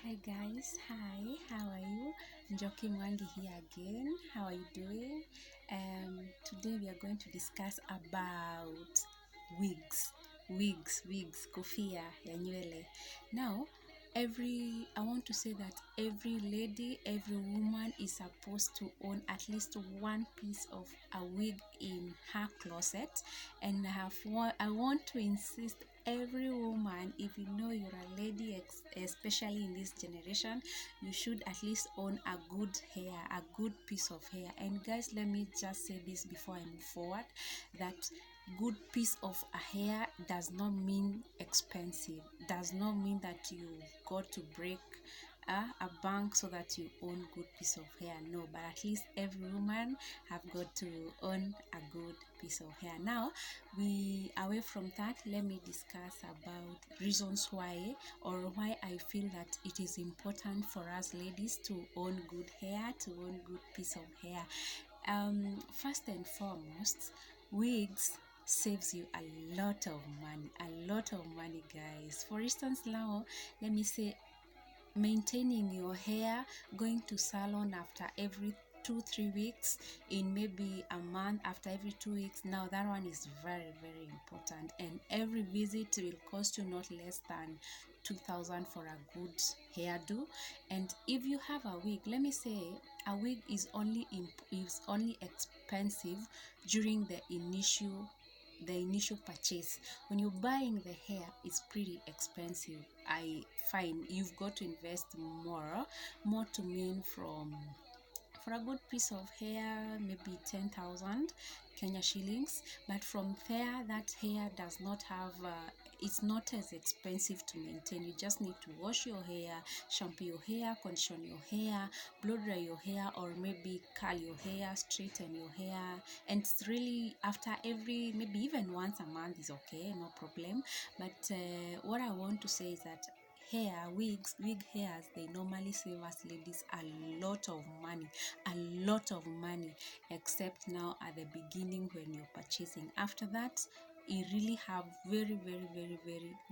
Hi guys, hi, how are you? Njoki Mwangi here again. How are you doing? Today we are going to discuss about wigs, kofia ya nywele. Now, I want to say that every lady, every woman is supposed to own at least one piece of a wig in her closet, and I want to insist every woman, if you know you're a lady, especially in this generation, you should at least own a good piece of hair. And guys, let me just say this before I move forward, that good piece of a hair does not mean expensive, does not mean that you got to break a bank so that you own good piece of hair. No, but at least every woman have got to own a good piece of hair. Now, away from that, let me discuss about reasons why I feel that it is important for us ladies to own good hair, to own good piece of hair. First and foremost, wigs saves you a lot of money, guys. For instance, now let me say, maintaining your hair, going to salon after every 2-3 weeks, in maybe a month after every 2 weeks, now that one is very important, and every visit will cost you not less than 2,000 for a good hairdo. And if you have a wig, let me say, a wig is only expensive during the initial purchase. When you're buying the hair, it's pretty expensive. I find you've got to invest more to mean from, for a good piece of hair, maybe 10,000 Kenya shillings. But from there, that hair does not have it's not as expensive to maintain. You just need to wash your hair, shampoo your hair, condition your hair, blow dry your hair, or maybe curl your hair, straighten your hair. And it's really, after every, maybe even once a month is okay, no problem. But what I want to say is that wig hairs, they normally save us ladies a lot of money, except now at the beginning when you're purchasing. After that, you really have very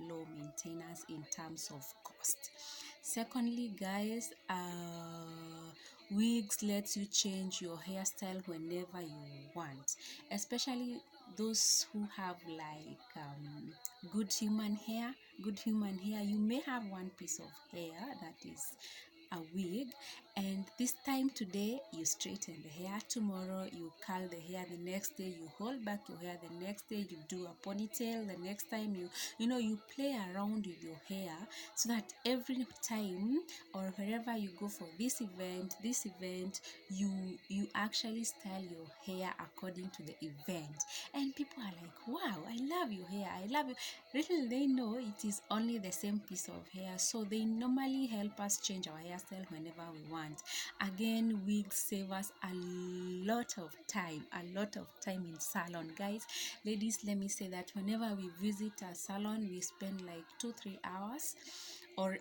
low maintenance in terms of cost. Secondly, guys, wigs lets you change your hairstyle whenever you want, especially those who have like good human hair. You may have one piece of hair that is a wig, and this time today you straighten the hair, tomorrow you curl the hair, the next day you hold back your hair, the next day you do a ponytail, the next time you play around with your hair, so that every time or wherever you go for this event, you actually style your hair according to the event. And people are like, wow, I love your hair, I love you. Little they know it is only the same piece of hair, so they normally help us change our hairstyle whenever we want. Again, wigs save us a lot of time in salon, guys. Ladies, let me say that whenever we visit a salon, we spend like 2-3 hours, or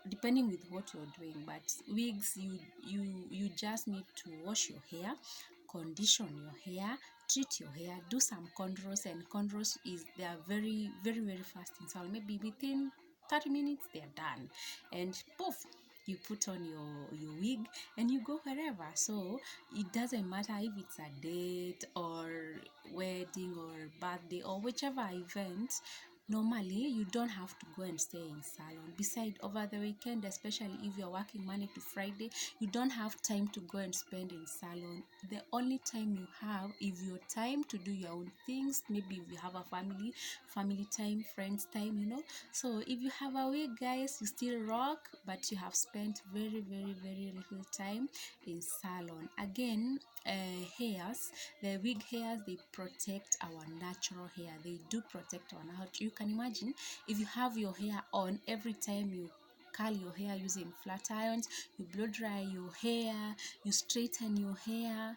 depending with what you're doing. But wigs, you just need to wash your hair, condition your hair, treat your hair, do some cornrows, and cornrows they are very fast in salon. Maybe within 30 minutes they're done, and poof, you put on your wig and you go wherever. So it doesn't matter if it's a date or wedding or birthday or whichever event. Normally, you don't have to go and stay in salon. Besides, over the weekend, especially if you're working Monday to Friday, you don't have time to go and spend in salon. The only time you have is your time to do your own things. Maybe if you have a family time, friends time, So if you have a wig, guys, you still rock, but you have spent very little time in salon. Again, the wig hairs, they protect our natural hair. They do protect our natural. You can imagine if you have your hair on every time you curl your hair using flat irons, you blow dry your hair, you straighten your hair,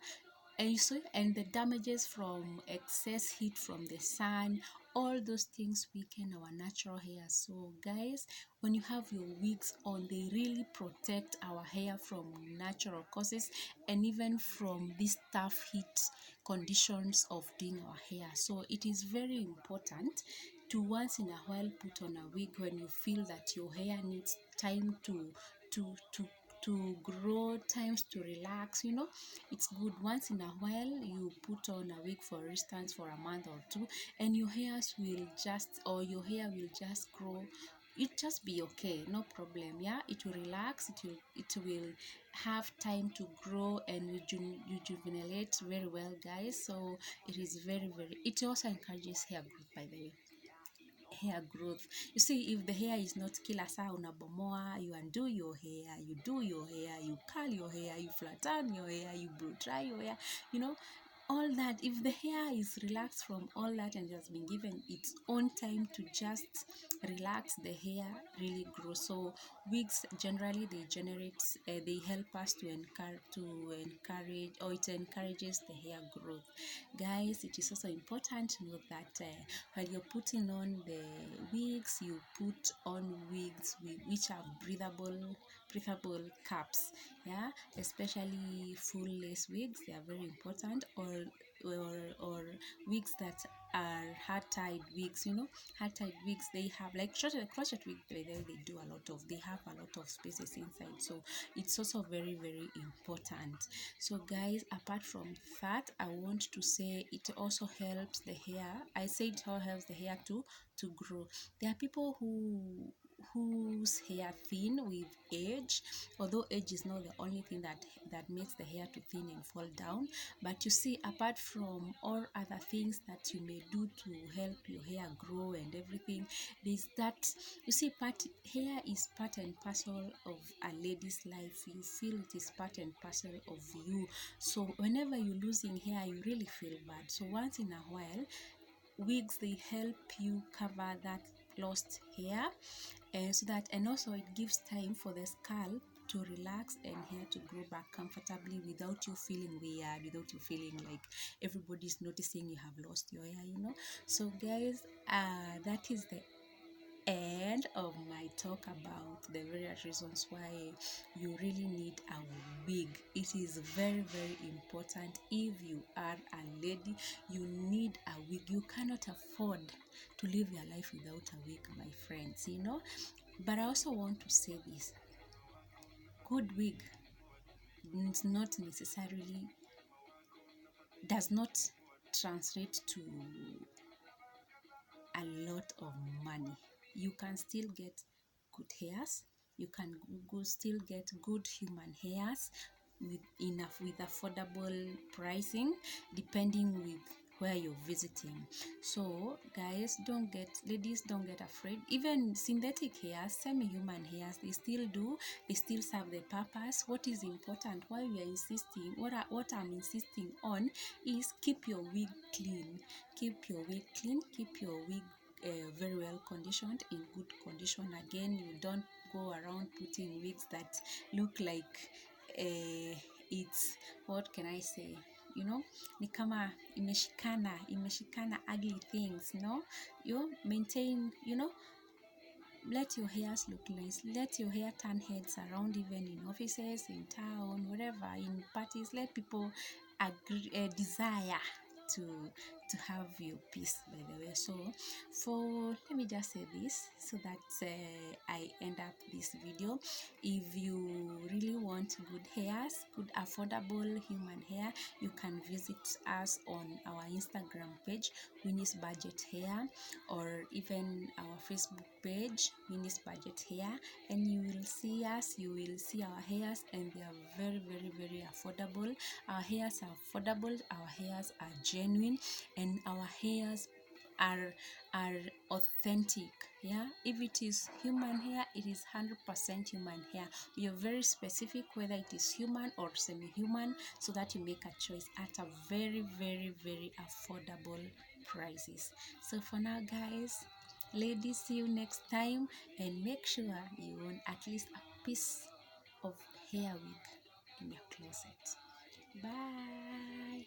and the damages from excess heat from the sun, all those things weaken our natural hair. So guys, when you have your wigs on, they really protect our hair from natural causes, and even from these tough heat conditions of doing our hair. So it is very important to once in a while put on a wig when you feel that your hair needs time to to to to grow, times to relax. It's good once in a while you put on a wig, for instance, for a month or two, and your hair will just grow. It just be okay, no problem. Yeah, it will relax, it will have time to grow and rejuvenate very well, guys. So it is very, very, it also encourages hair growth, by the way. Hair growth, you see, if the hair is not, kila saa unabomoa, you undo your hair, you do your hair, you curl your hair, you flatten your hair, you blow dry your hair, all that. If the hair is relaxed from all that and has been given its own time to just relax, the hair really grows. So wigs generally, they help us to encourage, or it encourages the hair growth. Guys, it is also important to note that while you're putting on the wigs, you put on wigs which have breathable caps. Yeah, especially full lace wigs, they are very important. Or wigs that are hard tied wigs. Hard tied wigs, they have like crochet wig, they do a lot of, they have a lot of spaces inside, so it's also very, very important. So guys, apart from that, I want to say it also helps the hair. I say it all helps the hair to grow. There are people whose hair thin with age, although age is not the only thing that makes the hair to thin and fall down. But you see, apart from all other things that you may do to help your hair grow and everything, there's that, you see, hair is part and parcel of a lady's life. You feel it is part and parcel of you. So whenever you're losing hair, you really feel bad. So once in a while, wigs, they help you cover that lost hair, and also it gives time for the scalp to relax and hair to grow back comfortably without you feeling weird, without you feeling like everybody's noticing you have lost your hair. So guys, that is the end of my talk about the various reasons why you really need a wig. It is very, very important. If you are a lady, you need a wig. You cannot afford to live your life without a wig, my friends. But I also want to say this: good wig does not translate to a lot of money. You can still get good hairs. You can still get good human hairs with affordable pricing, depending with where you're visiting. So guys, ladies, don't get afraid. Even synthetic hairs, semi-human hairs, they still serve the purpose. What is important, why we are insisting, what I'm insisting on, is keep your wig clean. Keep your wig clean, keep your wig very well conditioned, in good condition. Again, you don't go around putting wigs that look like it's, what can I say, ni kama imeshikana ugly things. No, you maintain, let your hairs look nice. Let your hair turn heads around, even in offices, in town, wherever, in parties. Let people desire to have your piece, by the way. So let me just say this so that I end up this video. If you really want good hairs, good affordable human hair, you can visit us on our Instagram page, Winnie's Budget Hair, or even our Facebook page, Winnie's Budget Hair, and you will see us, you will see our hairs, and they are very, very, very affordable. Our hairs are affordable, our hairs are genuine, and our hairs are authentic. Yeah, if it is human hair, it is 100% human hair. We are very specific whether it is human or semi-human, so that you make a choice at a very, very, very affordable prices. So for now, guys, ladies, see you next time, and make sure you own at least a piece of hair wig in your closet. Bye.